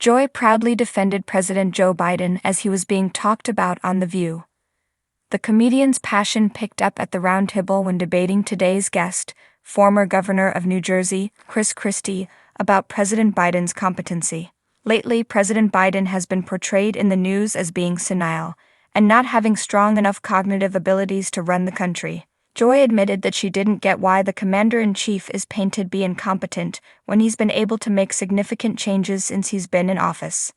Joy proudly defended President Joe Biden as he was being talked about on The View. The comedian's passion picked up at the roundtable when debating today's guest, former governor of New Jersey, Chris Christie, about President Biden's competency. Lately, President Biden has been portrayed in the news as being senile and not having strong enough cognitive abilities to run the country. Joy admitted that she didn't get why the commander-in-chief is painted be incompetent when he's been able to make significant changes since he's been in office.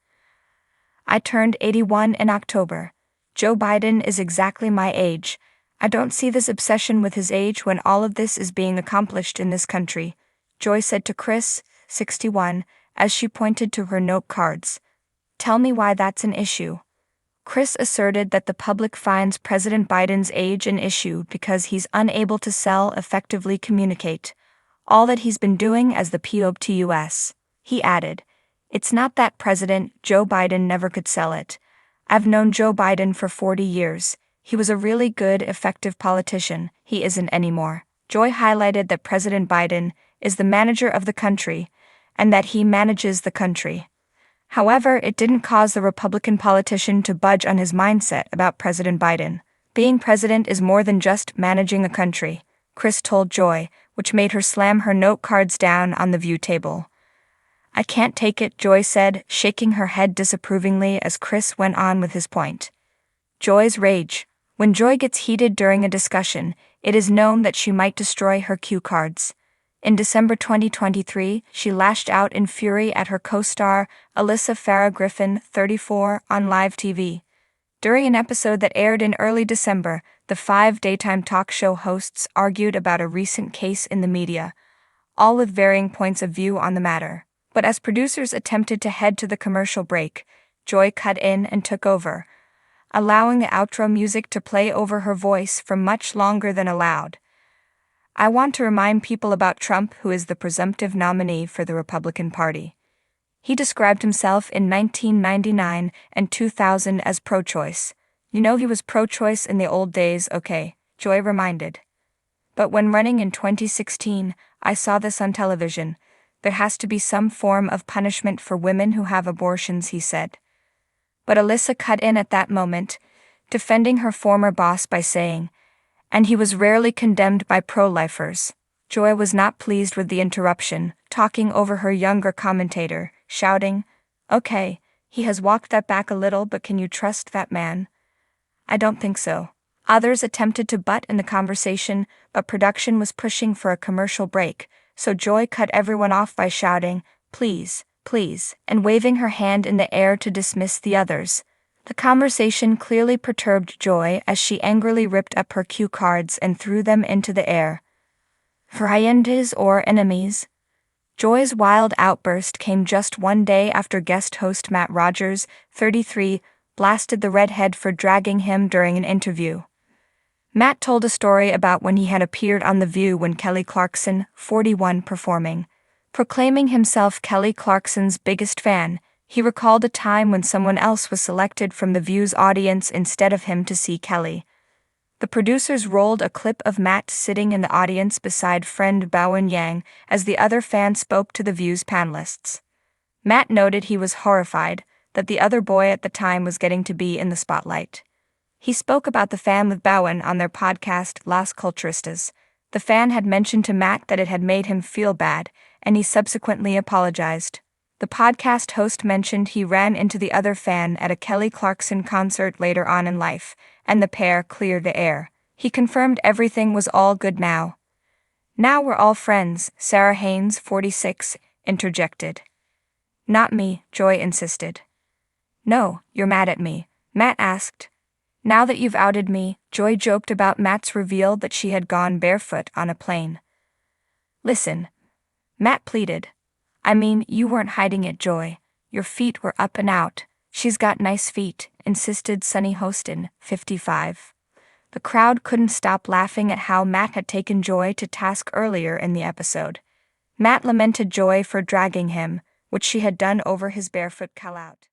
"I turned 81 in October. Joe Biden is exactly my age. I don't see this obsession with his age when all of this is being accomplished in this country," Joy said to Chris, 61, as she pointed to her note cards. "Tell me why that's an issue." Chris asserted that the public finds President Biden's age an issue because he's unable to effectively communicate all that he's been doing as the POP to US. He added, "It's not that President Joe Biden never could sell it. I've known Joe Biden for 40 years. He was a really good, effective politician. He isn't anymore." Joy highlighted that President Biden is the manager of the country and that he manages the country. However, it didn't cause the Republican politician to budge on his mindset about President Biden. "Being president is more than just managing a country," Chris told Joy, which made her slam her note cards down on the view table. "I can't take it," Joy said, shaking her head disapprovingly as Chris went on with his point. Joy's rage. When Joy gets heated during a discussion, it is known that she might destroy her cue cards. In December 2023, she lashed out in fury at her co-star, Alyssa Farah Griffin, 34, on live TV. During an episode that aired in early December, the 5 daytime talk show hosts argued about a recent case in the media, all with varying points of view on the matter. But as producers attempted to head to the commercial break, Joy cut in and took over, allowing the outro music to play over her voice for much longer than allowed. "I want to remind people about Trump, who is the presumptive nominee for the Republican Party. He described himself in 1999 and 2000 as pro-choice. You know he was pro-choice in the old days, okay," Joy reminded. "But when running in 2016, I saw this on television. There has to be some form of punishment for women who have abortions," he said. But Alyssa cut in at that moment, defending her former boss by saying, "And he was rarely condemned by pro-lifers." Joy was not pleased with the interruption, talking over her younger commentator, shouting, "Okay, he has walked that back a little, but can you trust that man?" "I don't think so." Others attempted to butt in the conversation, but production was pushing for a commercial break, so Joy cut everyone off by shouting, "Please, please," and waving her hand in the air to dismiss the others. The conversation clearly perturbed Joy as she angrily ripped up her cue cards and threw them into the air. "Friends or enemies?" Joy's wild outburst came just one day after guest host Matt Rogers, 33, blasted the redhead for dragging him during an interview. Matt told a story about when he had appeared on The View when Kelly Clarkson, 41, performing. Proclaiming himself Kelly Clarkson's biggest fan, he recalled a time when someone else was selected from The View's audience instead of him to see Kelly. The producers rolled a clip of Matt sitting in the audience beside friend Bowen Yang as the other fan spoke to The View's panelists. Matt noted he was horrified that the other boy at the time was getting to be in the spotlight. He spoke about the fan with Bowen on their podcast Las Culturistas. The fan had mentioned to Matt that it had made him feel bad, and he subsequently apologized. The podcast host mentioned he ran into the other fan at a Kelly Clarkson concert later on in life, and the pair cleared the air. He confirmed everything was all good now. "Now we're all friends," Sarah Haynes, 46, interjected. "Not me," Joy insisted. "No, you're mad at me," Matt asked. "Now that you've outed me," Joy joked about Matt's reveal that she had gone barefoot on a plane. "Listen," Matt pleaded. "I mean, you weren't hiding it, Joy. Your feet were up and out." "She's got nice feet," insisted Sunny Hostin, 55. The crowd couldn't stop laughing at how Matt had taken Joy to task earlier in the episode. Matt lamented Joy for dragging him, which she had done over his barefoot call-out.